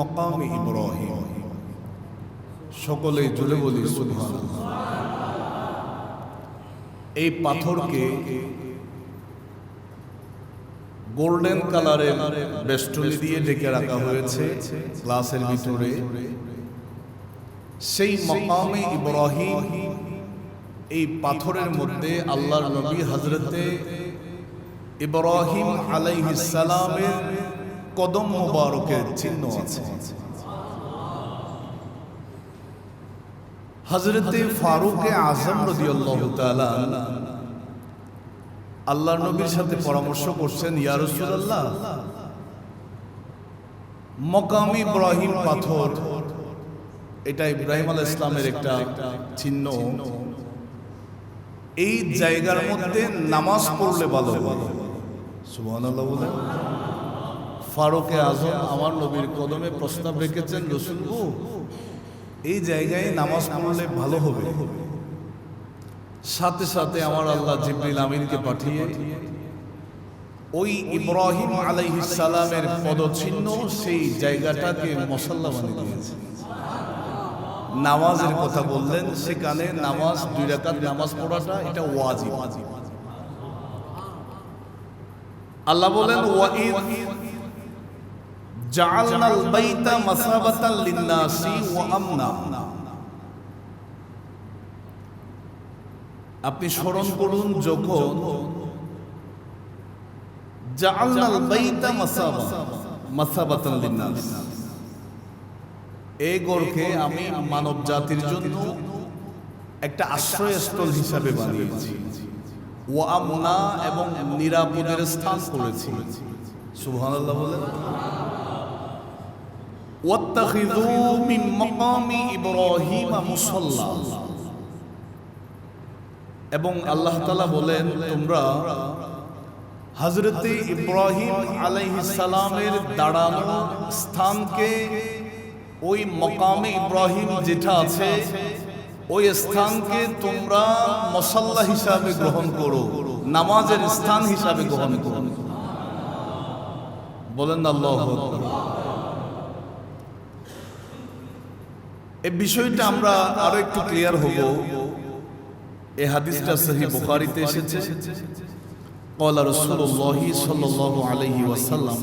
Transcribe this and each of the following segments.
মকামে ইব্রাহিম, সকলে জুড়ে বলি সুবহানাল্লাহ। এই পাথরকে গোল্ডেন কালারের বেষ্টনী দিয়ে ঢেকে রাখা হয়েছে গ্লাসের ভিতরে। সেই মকামে ইব্রাহিম, এই পাথরের মধ্যে আল্লাহর নবী হযরতে ইব্রাহিম আলাইহিস সালামের কদম মোবারকের চিহ্ন আছে। হযরতে ফারুক আযম রাদিয়াল্লাহু তাআলা আল্লাহর নবীর সাথে পরামর্শ করছেন, ইয়া রাসূলুল্লাহ, মকাম ইব্রাহিম পাথর, এটা ইব্রাহিম আলাইহিস সালামের একটা চিহ্ন। এই জায়গার মধ্যে নামাজ পড়লে ভালো হবে। সুবহানাল্লাহ বলে ফারুক আযম আমার নবীর কদমে প্রস্তাব রেখেছেন, রাসূল গো, এই জায়গায় নামাজ পড়লে ভালো হবে। সাথে সাথে আমার আল্লাহ জিবরিল আমিনকে পাঠিয়ে ওই ইব্রাহিম আলাইহিস সালামের পদচিহ্ন সেই জায়গাটাকে মুসাল্লা বানিয়ে দিয়েছে। নামাজের কথা বললেন, সেখানে নামাজ 2 রাকাত নামাজ পড়াটা এটা ওয়াজিব। আল্লাহ বলেন, ওয়াইদ জাআলনাল বাইতা মাসাবাতাল লিন-নাসি ওয়া আমনা। আপনি স্মরণ করুন, যখন জাআলনাল বাইতা মাসাবাতাল লিন-নাস, এই ঘরকে আমি মানব জাতির জন্য একটা আশ্রয়স্থল হিসাবে বানিয়েছি, ওয়া আমনা, এবং নিরাপদের স্থান করেছি। সুবহানাল্লাহ বলেন। ওয়াত্তাখিযু মিন মাকামি ইব্রাহিম মুসাল্লা, এবং আল্লাহ তাআলা বলেন, তোমরা হযরতে ইব্রাহিম আলাইহিস সালামের দাঁড়ানো স্থানকে, ওই মকামে ইব্রাহিম যেটা আছে ওই স্থানকে তোমরা মুসাল্লা হিসাবে গ্রহণ করো, নামাজের স্থান হিসাবে গ্রহণ করো। বলেন আল্লাহু আকবার। এই বিষয়টা আমরা আরো একটু ক্লিয়ার হব। এই হাদিসটা সহিহ বুখারীতে এসেছে। ক্বালা রাসূলুল্লাহ সাল্লাল্লাহু আলাইহি ওয়াসাল্লাম,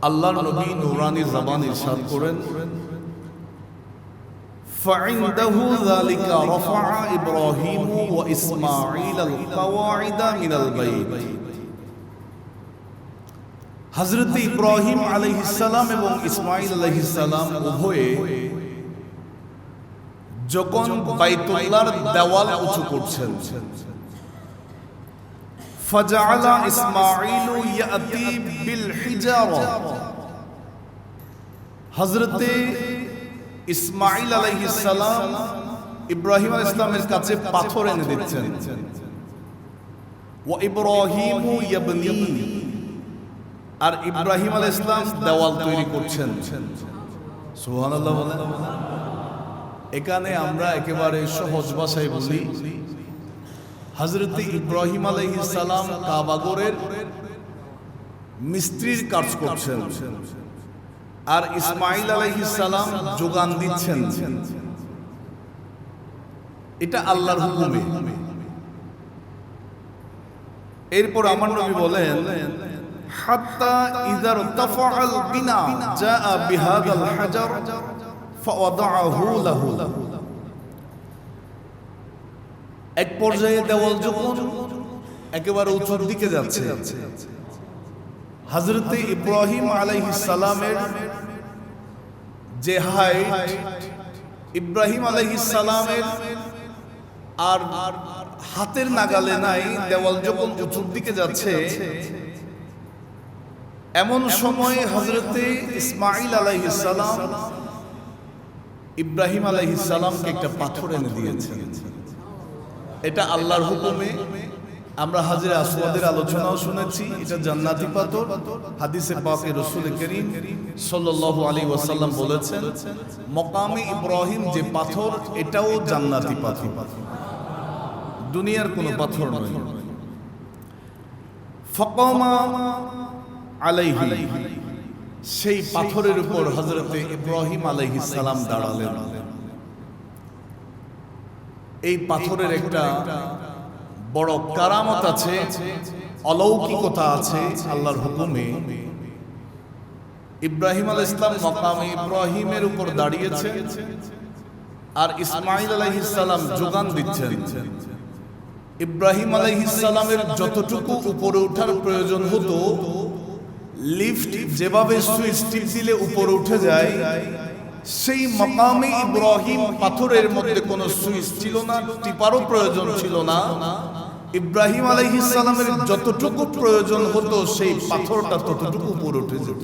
আল্লাহর নবী নূরানী জবানে ইরশাদ করেন, ফাইনদাহু যালিকা রাফা ইব্রাহিম ওয়া ইসমাঈল আল কাওয়াইদা মিনাল বাইত। হযরত ইব্রাহিম আলাইহিস সালাম এবং ইসমাঈল আলাইহিস সালাম উভয়ে যখন বাইতুল্লাহর দেওয়াল উঁচু করছেন, ফাজআলা ইসমাঈল ইয়াতি বিল হিজারা, হযরত ইসমাঈল আলাইহিস সালাম ইব্রাহিম আলাইহিস সালামের কাছে পাথর এনে দিচ্ছেন। ওয়া ইব্রাহিম ইয়াবনি, আর ইব্রাহিম আলাইহিস সালাম দেওয়াল তৈরি করছেন। সুবহানাল্লাহ বলেন। এখানে আমরা একেবারে সহজ ভাষায় বলি, হযরত ইব্রাহিম আলাইহিস সালাম কাবাগরের মিস্ত্রির কাজ করছেন, আর ইসমাঈল আলাইহিস সালাম যোগান দিচ্ছেন। এটা আল্লাহর হুকুমে। এরপর আমার নবী বলেন, হাত্তা ইযা ইরতাফাআল বিনা জাআ বিহাদাল হাজার ফাওয়াদাহু লাহু। এক পর্যায়ে দেওয়াল যখন একেবারে উঁচুর দিকে যাচ্ছে, হযরত ইব্রাহিম আলাইহিস সালামের যে হাইট, ইব্রাহিম আলাইহিস সালামের আর হাতের নাগালে নাই, দেওয়াল যখন উঁচুর দিকে যাচ্ছে, এমন সময় হযরত ইসমাঈল আলাইহিস সালাম ইব্রাহিম আলাইহিস সালামকে একটা পাথর এনে দিয়েছেন। এটা আল্লাহর হুকুমে। আমরা হাজরে আসওয়াদের আলোচনাও শুনেছি, এটা জান্নাতি পাথর। হাদিসে পাকে রাসূল করিম সাল্লাল্লাহু আলাইহি ওয়াসাল্লাম বলেছেন, মকামে ইব্রাহিম যে পাথর, এটাও জান্নাতি পাথর, দুনিয়ার কোনো পাথর নয়। ফাকামা আলাইহি, সেই পাথরের উপর হযরতে ইব্রাহিম আলাইহিস সালাম দাঁড়ালেন। এই পাথরের একটা বড় কারামত আছে, অলৌকিকতা আছে আল্লাহর হুকুমে। ইব্রাহিম আলাইহিস সালাম মাকামে ইব্রাহিমের উপর দাঁড়িয়েছে, আর ইসমাঈল আলাইহিস সালাম যোগান দিচ্ছেন। ইব্রাহিম আলাইহিস সালামের যতটুকু উপরে ওঠার প্রয়োজন হতো, লিফট যেভাবে সুইচ টিপ দিলে উপরে উঠে যায়, সেই মাকামে ইব্রাহিম পাথরের মধ্যে কোনো সুইচ ছিল না, টিপারও প্রয়োজন ছিল না। ইব্রাহিম আলাইহিস সালামের যতটুকু প্রয়োজন হতো, সেই পাথরটা ততটুকু উপরে উঠে যেত।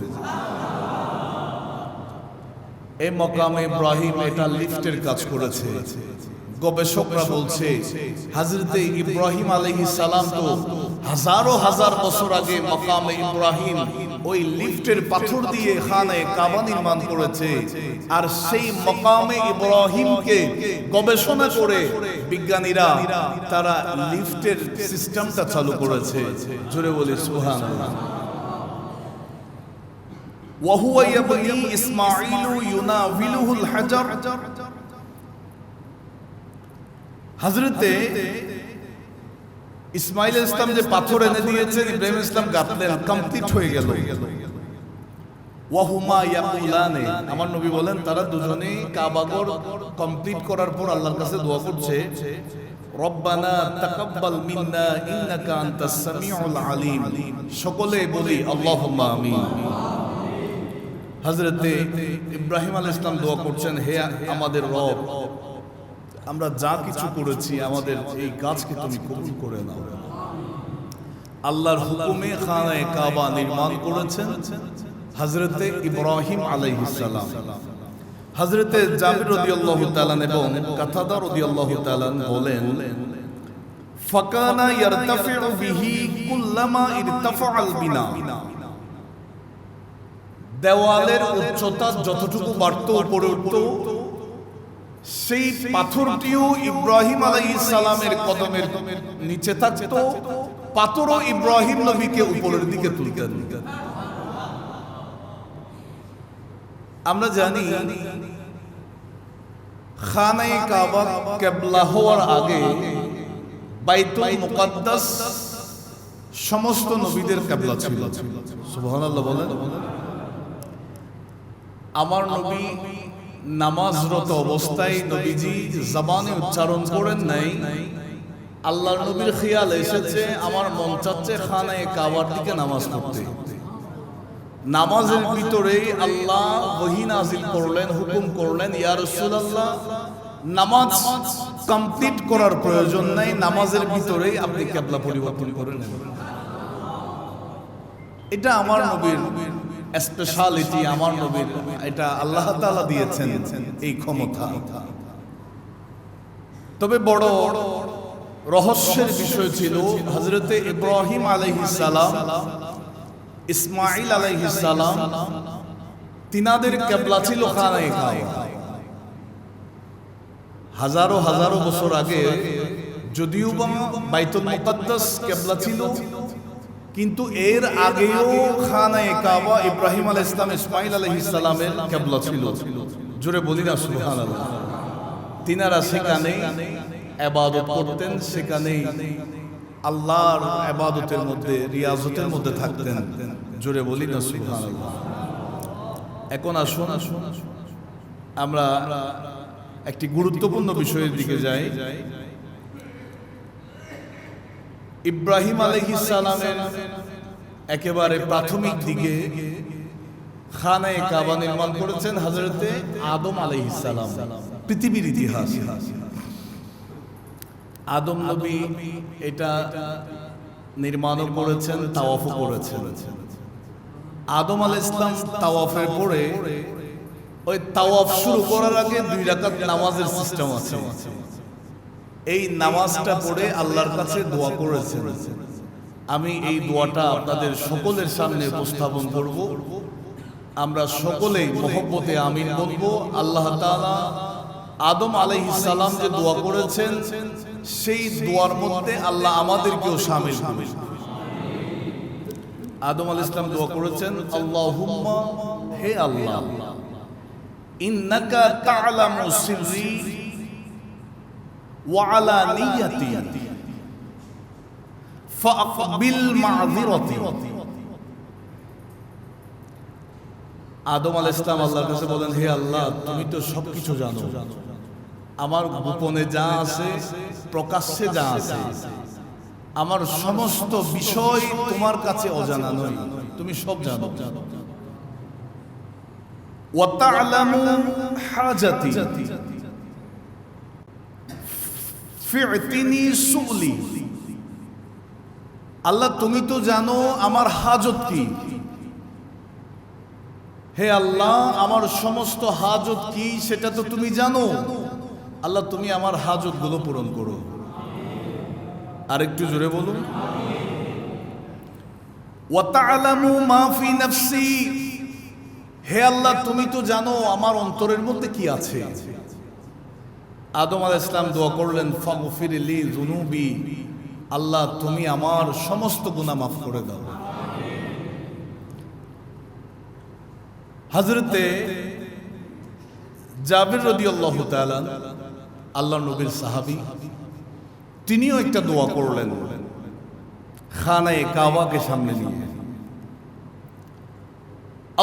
এই মাকামে ইব্রাহিম এটা লিফটের কাজ করেছে। গবেষকরা বলছে হযরতে ইব্রাহিম আলাইহিস সালাম তো হাজারো হাজার বছর আগে মাকামে ইব্রাহিম ওই লিফটের পাথর দিয়ে খানায়ে কাবা নির্মাণ করেছে, আর সেই মাকামে ইব্রাহিমকে গবেষণা করে বিজ্ঞানীরা তারা লিফটের সিস্টেমটা চালু করেছে। জোরে বলি সুবহানাল্লাহ। ওয়া হুয়া ইয়াবনি ইসমাঈলু ইউনাবিলুহুল হাজার। হযরতে ইসমাঈল ইসলাম যে পাথর এনে দিয়েছেন, ইব্রাহিম ইসলাম গাঁথলেন, কমপ্লিট হয়ে গেল। ওয়া হুমা ইয়াকুলানে, আমার নবী বলেন তারা দুজনেই কাবাগর কমপ্লিট করার পর আল্লাহর কাছে দোয়া করছে, রব্বানা তাকাব্বাল মিন্না ইন্নাকা আনতাস সামিউল আলিম। সকলে বলি আল্লাহুম্মা আমিন। হযরতে ইব্রাহিম আলাইহিস সালাম দোয়া করছেন, হে আমাদের রব, আমরা যা কিছু করেছি আমাদের এই কাজকে তুমি কবুল করে নাও। আল্লাহর হুকুমে খানায়ে কাবা নির্মাণ করেছেন হযরতে ইব্রাহিম আলাইহিস সালাম। হযরতে জাবির রাদিয়াল্লাহু তাআলা এবং কাতাদা রাদিয়াল্লাহু তাআলা বলেন, ফাকানা ইয়ারতাফিউ বিহি কুল্লামা ইরতাফাআল বিনা। দেওয়ালের উচ্চতা যতটুকু বাড়তো, উপরে উঠতো, সেই পাথরটিও ইব্রাহিম আলাইহিস সালামের কদমের নিচে থাকতো, পাথরও ইব্রাহিম নবীকে উপরের দিকে তুলতেন। আমরা জানি খানায়ে কাবা কিবলা হওয়ার আগে বাইতুল মুকাদ্দাস সমস্ত নবীদের কিবলা ছিল। সুবহানাল্লাহ বলেন। আমার নবী নামাজরত অবস্থায় নবীজি জবানে উচ্চারণ করেন নাই। আল্লাহর নবীর খেয়াল এসেছে, আমার মন চাচ্ছে খানায়ে কাবার দিকে নামাজ পড়তে। নামাজের ভিতরেই আল্লাহ ওহী নাযিল করলেন, হুকুম করলেন, ইয়া রাসূলুল্লাহ নামাজ কমপ্লিট করার প্রয়োজন নাই, নামাজের ভিতরেই আপনি কিবলা পরিবর্তন করে নেন। এটা আমার নবীর স্পেশালিটি, আমার নবীর এটা আল্লাহ তাআলা দিয়েছেন এই ক্ষমতা। তবে বড় রহস্যের বিষয় ছিল হযরতে ইব্রাহিম আলাইহিস সালাম, ইসমাঈল আলাইহিস সালাম, তিনাদের কিবলা ছিল খানায়ে কাবা। হাজারো হাজারো বছর আগে যদিও বা বাইতুল মুকাদ্দাস কিবলা ছিল, কিন্তু এর আগেও খানায়ে কাবা ইব্রাহিম আলাইহিস সালাম, ইসমাঈল আলাইহিস সালামের কিবলা ছিল। জোরে বলি না সুবহানাল্লাহ। তিনারা সেখানে ইবাদত করতেন, সেখানেই আল্লাহর ইবাদতের মধ্যে, রিয়াজতের মধ্যে থাকতেন। জোরে বলি না সুবহানাল্লাহ। এখন আসুন আমরা একটি গুরুত্বপূর্ণ বিষয়ের দিকে যাই। ইব্রাহিম আলাইহিস সালামের একেবারে প্রাথমিক দিকে খানায়ে কাবা নির্মাণ করেছেন হযরতে আদম আলাইহিস সালাম। পৃথিবীর ইতিহাস, আদম নবী এটা নির্মাণও করেছেন, তাওয়াফও করেছেন। আদম আলাইহিস সালাম তাওয়াফের পরে ওই তাওয়াফ শুরু করার আগে 2 রাকাত নামাজের সিস্টেম আছে। এই নামাজটা পড়ে আল্লাহর কাছে দোয়া করেছেন। আমি এই দোয়াটা আপনাদের সকলের সামনে উপস্থাপন করব। আমরা সকলেই মহব্বতে আমিন বলবো। আল্লাহ তাআলা আদম আলাইহিস সালাম যে দোয়া করেছেন, সেই দোয়ার মধ্যে আল্লাহ আমাদেরকেও শামিল করুন। আদম আলাইহিস সালাম দোয়া করেছেন, আল্লাহুম্মা, হে আল্লাহ, ইন্নাকা তা'লামু সিররি ওয়া আলানিয়াতি ফাআকবিল মা'যিরাতি। আদম আলাইহিস সালাম আল্লাহর কাছে বলেন, হে আল্লাহ, তুমি তো সবকিছু জানো, আমার গোপনে যা আছে, প্রকাশ্যে যা আছে, আমার সমস্ত বিষয় তোমার কাছে অজানা নয়, তুমি সব জানো। ওয়া তা'লামু হাজাতি ফি'তিনি সু'লি। আল্লাহ, তুমি তো জানো আমার হাজত কি। হে আল্লাহ, আমার সমস্ত হাজত কি সেটা তো তুমি জানো। আল্লাহ, তুমি আমার হাজত গুলো পূরণ করো। আরেকটু জোরে বলুন, ওয়া তা'লামু মা ফি নাফসি। হে আল্লাহ, তুমি তো জানো আমার অন্তরের মধ্যে কি আছে। আদম আলাইহিস সালাম দোয়া করলেন, ফাগফির লি যুনুবি। আল্লাহ, তুমি আমার সমস্ত গুনাহ মাফ করে দাও। হযরতে জাবির রাদিয়াল্লাহু তাআলা, আল্লাহর নবীর সাহাবী, তিনিও একটা দোয়া করলেন খানায়ে কাবাকে সামনে নিয়ে,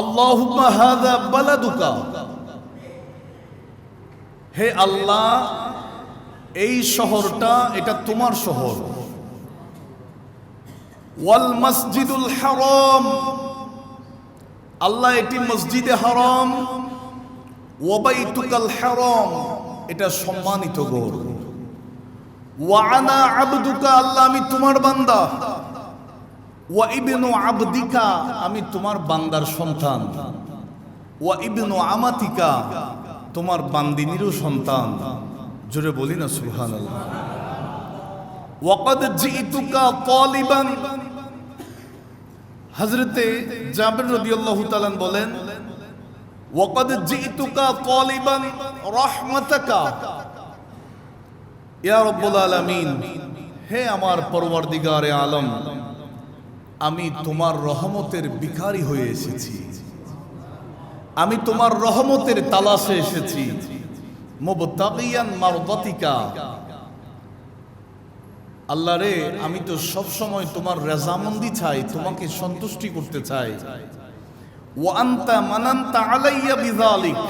আল্লাহুম্মা হাযা বালাদুকা। হে আল্লাহ, এই শহরটা এটা তোমার শহর। ওয়াল মসজিদুল হারাম। আল্লাহ, এটি মসজিদে হারাম। ওয়া বাইতুকাল হারাম, এটা সম্মানিত ঘর। ওয়া আনা আবদুকা। আল্লাহ, আমি তোমার বান্দা। ওয়া ইবনু আবদিকা, আমি তোমার বান্দার সন্তান। ওয়া ইবনু আমাতিকা, তোমার বান্দিনীরও সন্তান। জোরে বলি না সুবহানাল্লাহ। ওয়া ক্বাদ জিতুকা তালিবান। হযরতে জাবির রাদিয়াল্লাহু তাআলা বলেন, ওয়া ক্বাদ জিতুকা তালিবান রাহমাতাকা ইয়া রাব্বুল আলামিন। হে আমার পরওয়ারদিগারে আলম, আমি তোমার রহমতের ভিখারি হয়ে এসেছি, আমি তোমার রহমতের তালাশে এসেছি। মুবতাগিয়ান মারদাতিকা। আল্লাহ রে, আমি তো সব সময় তোমার রাজামন্দি চাই, তোমাকে সন্তুষ্টি করতে চাই। ওয়া আনতা মানানতা আলাইয়া বিযালিক।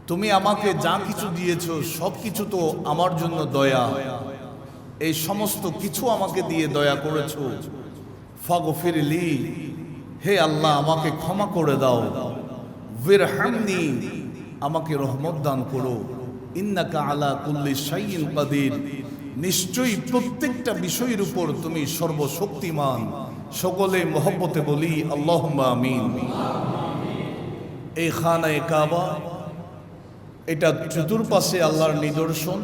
তুমি আমাকে যা কিছু দিয়েছো সব কিছু তো আমার জন্য দয়া। এই সমস্ত কিছু আমাকে দিয়ে দয়া করেছো। ফাগফিরলি, হে আল্লাহ, আমাকে ক্ষমা করে দাও। বিরহামনি, আমাকে রহমত দান করো। ইন্নাকা আলা কুল্লি শাইইন কাদির। নিশ্চয়ই প্রত্যেকটা বিষয়ের উপর তুমি সর্বশক্তিমান। সকলে মহব্বতে বলি আল্লাহুম্মা আমিন। এই খানায়ে কাবা, এটা চতুর্পাশে আল্লাহর নিদর্শন।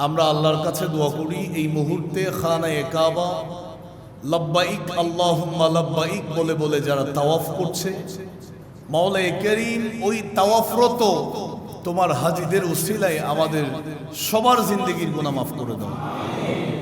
আমরা আল্লাহর কাছে দোয়া করি এই মুহূর্তে খানায়ে কাবা লব্বাইক আল্লাহুম্মা লব্বাইক বলে বলে যারা তাওয়াফ করছে, মাওলায়ে কারীম ওই তাওয়াফরত তোমার হাজীদের উসিলায় আমাদের সবার জিন্দেগির গুনাহ মাফ করে দাও।